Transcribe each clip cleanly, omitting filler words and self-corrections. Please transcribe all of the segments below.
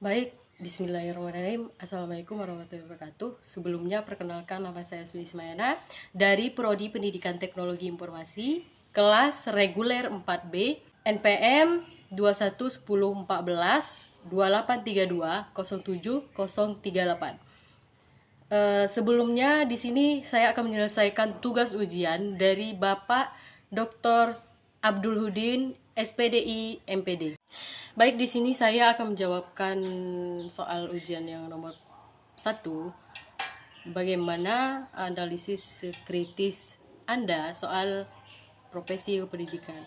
Baik, bismillahirrahmanirrahim. Assalamualaikum warahmatullahi wabarakatuh. Sebelumnya perkenalkan, nama saya Swi Ismayana dari Prodi Pendidikan Teknologi Informasi, kelas reguler 4B, NPM 211014 2832 07038. Sebelumnya di sini saya akan menyelesaikan tugas ujian dari Bapak Dr. Abdul Hudin, SPDI MPD. Baik, di sini saya akan menjawabkan soal ujian yang nomor 1. Bagaimana analisis kritis Anda soal profesi kependidikan?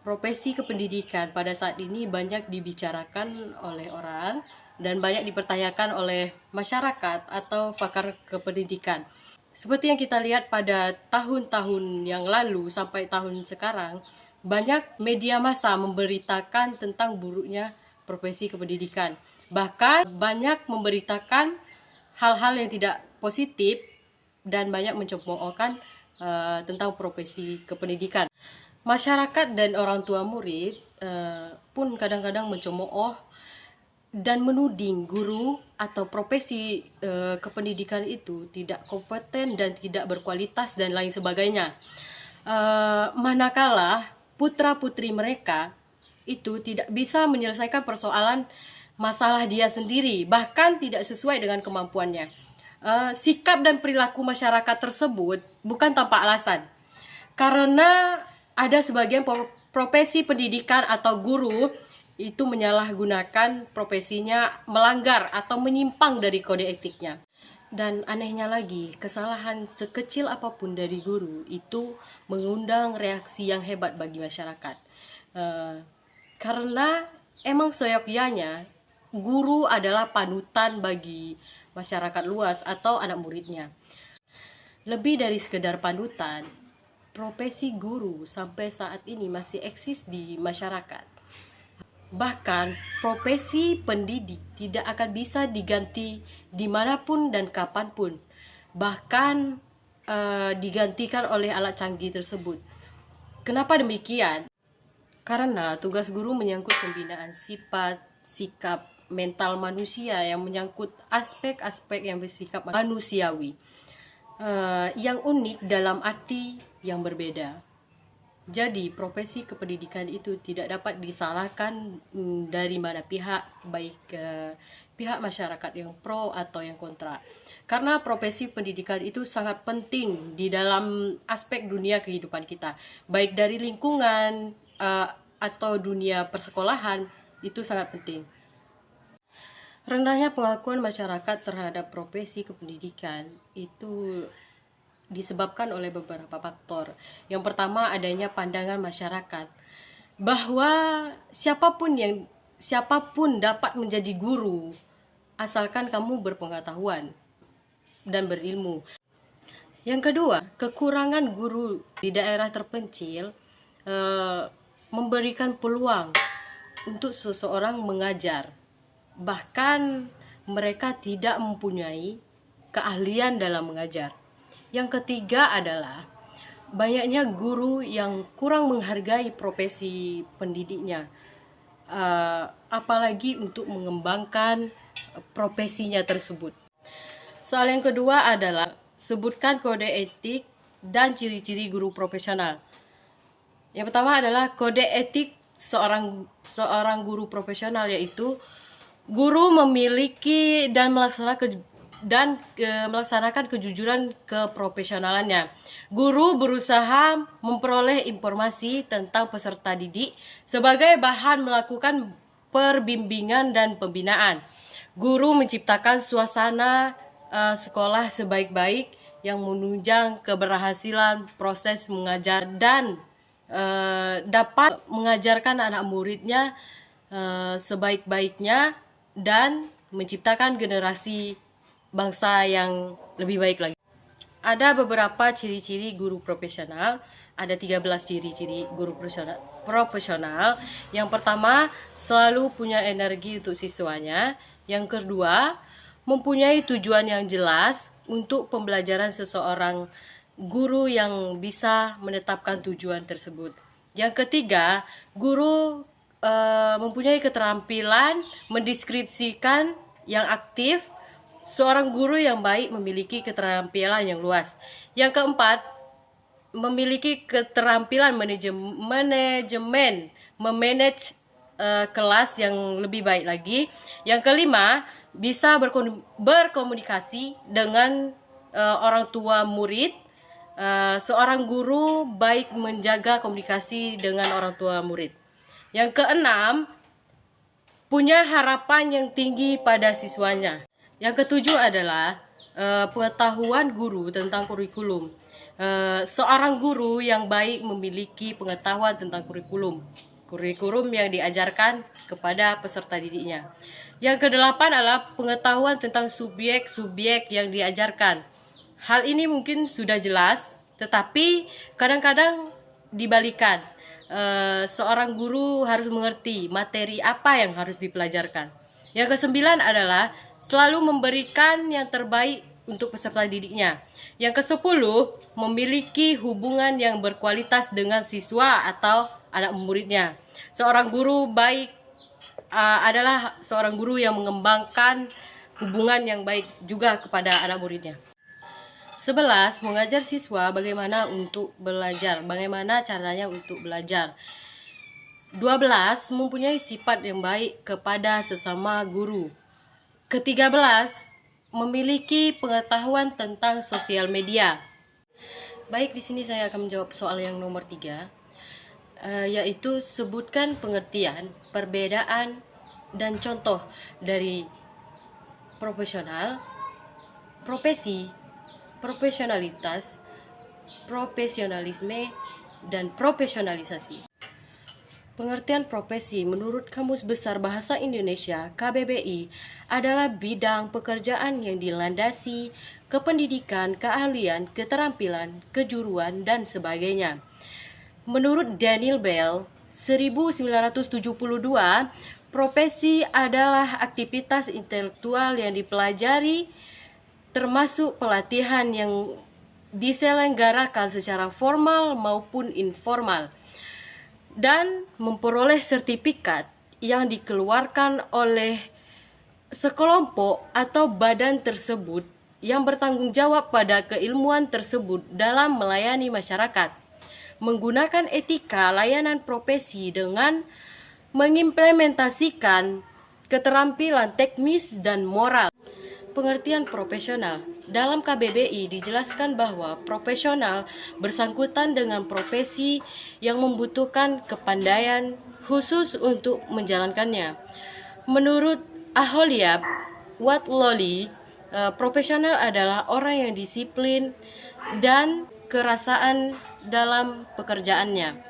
Profesi kependidikan pada saat ini banyak dibicarakan oleh orang dan banyak dipertanyakan oleh masyarakat atau pakar kependidikan. Seperti yang kita lihat pada tahun-tahun yang lalu sampai tahun sekarang, banyak media massa memberitakan tentang buruknya profesi kependidikan. Bahkan banyak memberitakan hal-hal yang tidak positif dan banyak mencemoohkan tentang profesi kependidikan. Masyarakat dan orang tua murid pun kadang-kadang mencemooh dan menuding guru atau profesi kependidikan itu tidak kompeten dan tidak berkualitas dan lain sebagainya. Manakala putra-putri mereka itu tidak bisa menyelesaikan persoalan masalah dia sendiri, bahkan tidak sesuai dengan kemampuannya. Sikap dan perilaku masyarakat tersebut bukan tanpa alasan, karena ada sebagian profesi pendidikan atau guru itu menyalahgunakan profesinya, melanggar atau menyimpang dari kode etiknya. Dan anehnya lagi, kesalahan sekecil apapun dari guru itu mengundang reaksi yang hebat bagi masyarakat. Karena emang seyogyanya guru adalah panutan bagi masyarakat luas atau anak muridnya. Lebih dari sekedar panutan, profesi guru sampai saat ini masih eksis di masyarakat. Bahkan profesi pendidik tidak akan bisa diganti dimanapun dan kapanpun. Bahkan digantikan oleh alat canggih tersebut. Kenapa demikian? Karena tugas guru menyangkut pembinaan sifat, sikap, mental manusia yang menyangkut aspek-aspek yang bersifat manusiawi. Yang unik dalam arti yang berbeda. Jadi profesi kependidikan itu tidak dapat disalahkan dari mana pihak, baik pihak masyarakat yang pro atau yang kontra. Karena profesi pendidikan itu sangat penting di dalam aspek dunia kehidupan kita, baik dari lingkungan atau dunia persekolahan, itu sangat penting. Rendahnya pengakuan masyarakat terhadap profesi kependidikan itu disebabkan oleh beberapa faktor. Yang pertama, adanya pandangan masyarakat bahwa siapapun dapat menjadi guru asalkan kamu berpengetahuan dan berilmu. Yang kedua, kekurangan guru di daerah terpencil memberikan peluang untuk seseorang mengajar. Bahkan mereka tidak mempunyai keahlian dalam mengajar. Yang ketiga adalah banyaknya guru yang kurang menghargai profesi pendidiknya, apalagi untuk mengembangkan profesinya tersebut. Soal yang kedua adalah sebutkan kode etik dan ciri-ciri guru profesional. Yang pertama adalah kode etik seorang guru profesional, yaitu guru memiliki dan melaksanakan kejujuran keprofesionalannya. Guru berusaha memperoleh informasi tentang peserta didik sebagai bahan melakukan perbimbingan dan pembinaan. Guru menciptakan suasana sekolah sebaik-baik yang menunjang keberhasilan proses mengajar dan dapat mengajarkan anak muridnya sebaik-baiknya dan menciptakan generasi bangsa yang lebih baik lagi. Ada beberapa ciri-ciri guru profesional. Ada 13 ciri-ciri guru profesional. Yang pertama, selalu punya energi untuk siswanya. Yang kedua, mempunyai tujuan yang jelas untuk pembelajaran seseorang guru yang bisa menetapkan tujuan tersebut. Yang ketiga, guru mempunyai keterampilan mendeskripsikan yang aktif. Seorang guru yang baik memiliki keterampilan yang luas. Yang keempat, memiliki keterampilan memanage kelas yang lebih baik lagi. Yang kelima, bisa berkomunikasi dengan orang tua murid. Seorang guru baik menjaga komunikasi dengan orang tua murid. Yang keenam, punya harapan yang tinggi pada siswanya. Yang ketujuh adalah pengetahuan guru tentang kurikulum. Seorang guru yang baik memiliki pengetahuan tentang kurikulum yang diajarkan kepada peserta didiknya. Yang kedelapan adalah pengetahuan tentang subjek-subjek yang diajarkan. Hal ini mungkin sudah jelas, tetapi kadang-kadang dibalikan. Seorang guru harus mengerti materi apa yang harus dipelajarkan. Yang kesembilan adalah selalu memberikan yang terbaik untuk peserta didiknya. Yang kesepuluh, memiliki hubungan yang berkualitas dengan siswa atau anak muridnya. Seorang guru baik adalah seorang guru yang mengembangkan hubungan yang baik juga kepada anak muridnya. 11. Mengajar siswa bagaimana untuk belajar. Bagaimana caranya untuk belajar. 12. Mempunyai sifat yang baik kepada sesama guru. Ke-13. Memiliki pengetahuan tentang sosial media. Baik, di sini saya akan menjawab soal yang nomor 3, yaitu sebutkan pengertian, perbedaan, dan contoh dari profesional, profesi, profesionalitas, profesionalisme, dan profesionalisasi. Pengertian profesi menurut Kamus Besar Bahasa Indonesia (KBBI) adalah bidang pekerjaan yang dilandasi kependidikan, keahlian, keterampilan, kejuruan, dan sebagainya. Menurut Daniel Bell 1972, profesi adalah aktivitas intelektual yang dipelajari termasuk pelatihan yang diselenggarakan secara formal maupun informal dan memperoleh sertifikat yang dikeluarkan oleh sekelompok atau badan tersebut yang bertanggung jawab pada keilmuan tersebut dalam melayani masyarakat. Menggunakan etika layanan profesi dengan mengimplementasikan keterampilan teknis dan moral. Pengertian profesional. Dalam KBBI dijelaskan bahwa profesional bersangkutan dengan profesi yang membutuhkan kepandaian khusus untuk menjalankannya. Menurut Aholia Watloli, profesional adalah orang yang disiplin dan kerasaan dalam pekerjaannya.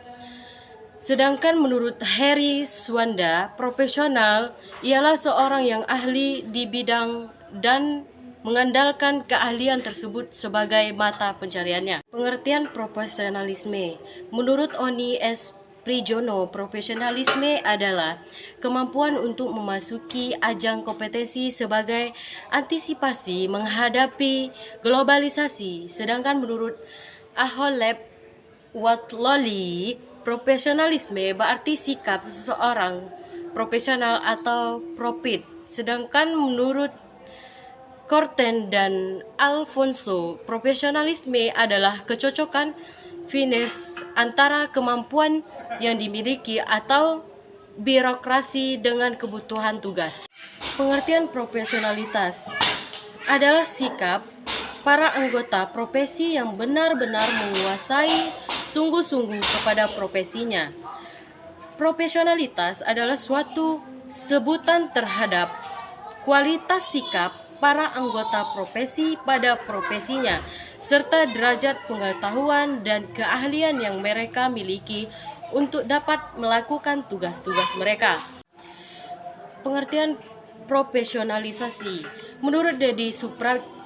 Sedangkan menurut Harry Swanda, profesional ialah seorang yang ahli di bidang dan mengandalkan keahlian tersebut sebagai mata pencariannya. Pengertian profesionalisme. Menurut Oni S. Prijono, profesionalisme adalah kemampuan untuk memasuki ajang kompetensi sebagai antisipasi menghadapi globalisasi. Sedangkan menurut Aholep Watloli, profesionalisme berarti sikap seseorang profesional atau profit. Sedangkan menurut Corten dan Alfonso, profesionalisme adalah kecocokan finesse antara kemampuan yang dimiliki atau birokrasi dengan kebutuhan tugas. Pengertian profesionalitas adalah sikap para anggota profesi yang benar-benar menguasai sungguh-sungguh kepada profesinya. Profesionalitas adalah suatu sebutan terhadap kualitas sikap para anggota profesi pada profesinya, serta derajat pengetahuan dan keahlian yang mereka miliki untuk dapat melakukan tugas-tugas mereka. Pengertian profesionalisasi. Menurut Dedi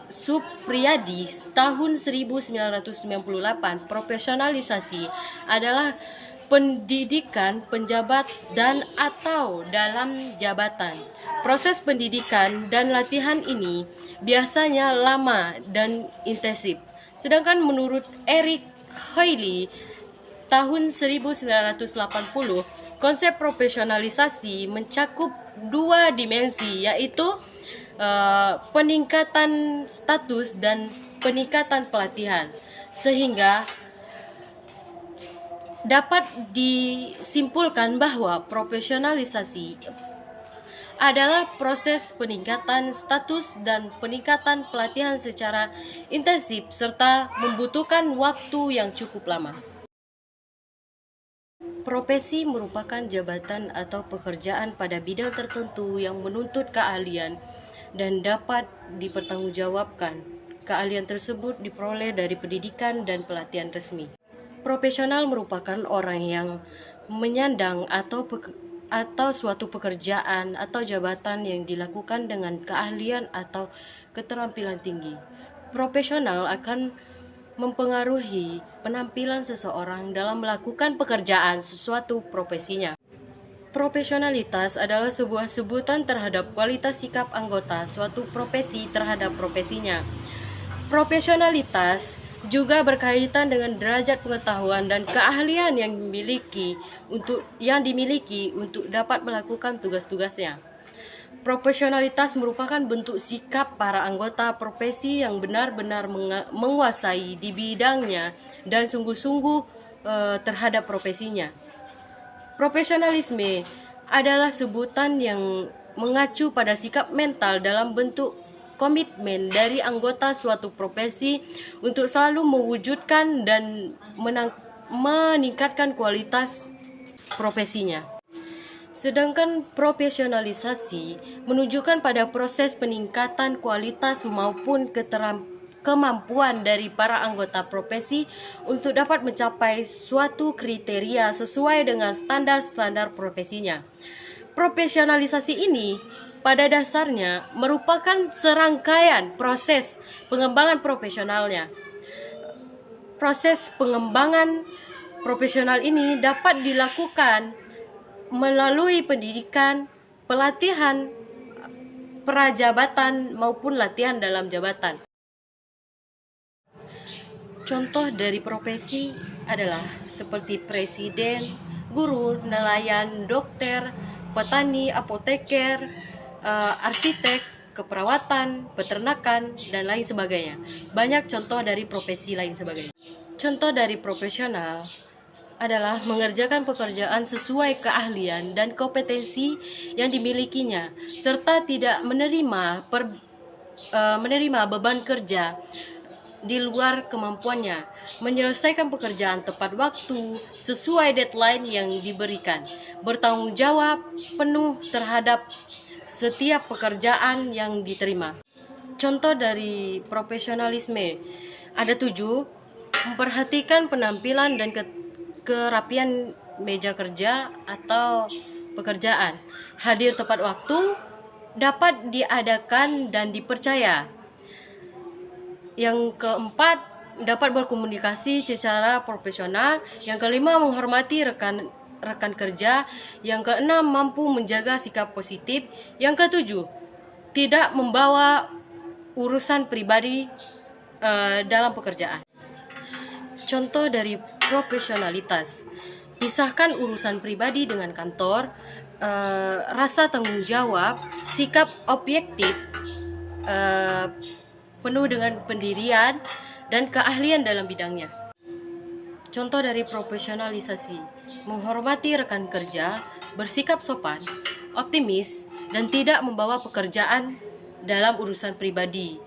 Supriyadi tahun 1998, profesionalisasi adalah pendidikan penjabat dan atau dalam jabatan. Proses pendidikan dan latihan ini biasanya lama dan intensif. Sedangkan menurut Eric Hoyle tahun 1980, Konsep profesionalisasi mencakup dua dimensi, yaitu peningkatan status dan peningkatan pelatihan, sehingga dapat disimpulkan bahwa profesionalisasi adalah proses peningkatan status dan peningkatan pelatihan secara intensif serta membutuhkan waktu yang cukup lama. Profesi merupakan jabatan atau pekerjaan pada bidang tertentu yang menuntut keahlian dan dapat dipertanggungjawabkan. Keahlian tersebut diperoleh dari pendidikan dan pelatihan resmi. Profesional merupakan orang yang menyandang atau suatu pekerjaan atau jabatan yang dilakukan dengan keahlian atau keterampilan tinggi. Profesional akan mempengaruhi penampilan seseorang dalam melakukan pekerjaan sesuatu profesinya. Profesionalitas adalah sebuah sebutan terhadap kualitas sikap anggota suatu profesi terhadap profesinya. Profesionalitas juga berkaitan dengan derajat pengetahuan dan keahlian yang dimiliki untuk dapat melakukan tugas-tugasnya. Profesionalitas merupakan bentuk sikap para anggota profesi yang benar-benar menguasai di bidangnya dan sungguh-sungguh terhadap profesinya. Profesionalisme adalah sebutan yang mengacu pada sikap mental dalam bentuk komitmen dari anggota suatu profesi untuk selalu mewujudkan dan meningkatkan kualitas profesinya. Sedangkan profesionalisasi menunjukkan pada proses peningkatan kualitas maupun kemampuan dari para anggota profesi untuk dapat mencapai suatu kriteria sesuai dengan standar-standar profesinya. Profesionalisasi ini pada dasarnya merupakan serangkaian proses pengembangan profesionalnya. Proses pengembangan profesional ini dapat dilakukan melalui pendidikan, pelatihan, prajabatan maupun latihan dalam jabatan. Contoh dari profesi adalah seperti presiden, guru, nelayan, dokter, petani, apoteker, arsitek, keperawatan, peternakan, dan lain sebagainya. Banyak contoh dari profesi lain sebagainya. Contoh dari profesional adalah mengerjakan pekerjaan sesuai keahlian dan kompetensi yang dimilikinya, serta tidak menerima beban kerja di luar kemampuannya, menyelesaikan pekerjaan tepat waktu sesuai deadline yang diberikan, bertanggung jawab penuh terhadap setiap pekerjaan yang diterima. Contoh dari profesionalisme ada 7: memperhatikan penampilan dan kerapian meja kerja atau pekerjaan, hadir tepat waktu, dapat diadakan dan dipercaya. Yang keempat, dapat berkomunikasi secara profesional. Yang kelima, menghormati rekan kerja. Yang keenam, mampu menjaga sikap positif. Yang ketujuh, tidak membawa urusan pribadi dalam pekerjaan. Contoh dari profesionalitas: pisahkan urusan pribadi dengan kantor, rasa tanggung jawab, sikap objektif, penuh dengan pendirian dan keahlian dalam bidangnya. Contoh dari profesionalisasi: menghormati rekan kerja, bersikap sopan, optimis, dan tidak membawa pekerjaan dalam urusan pribadi.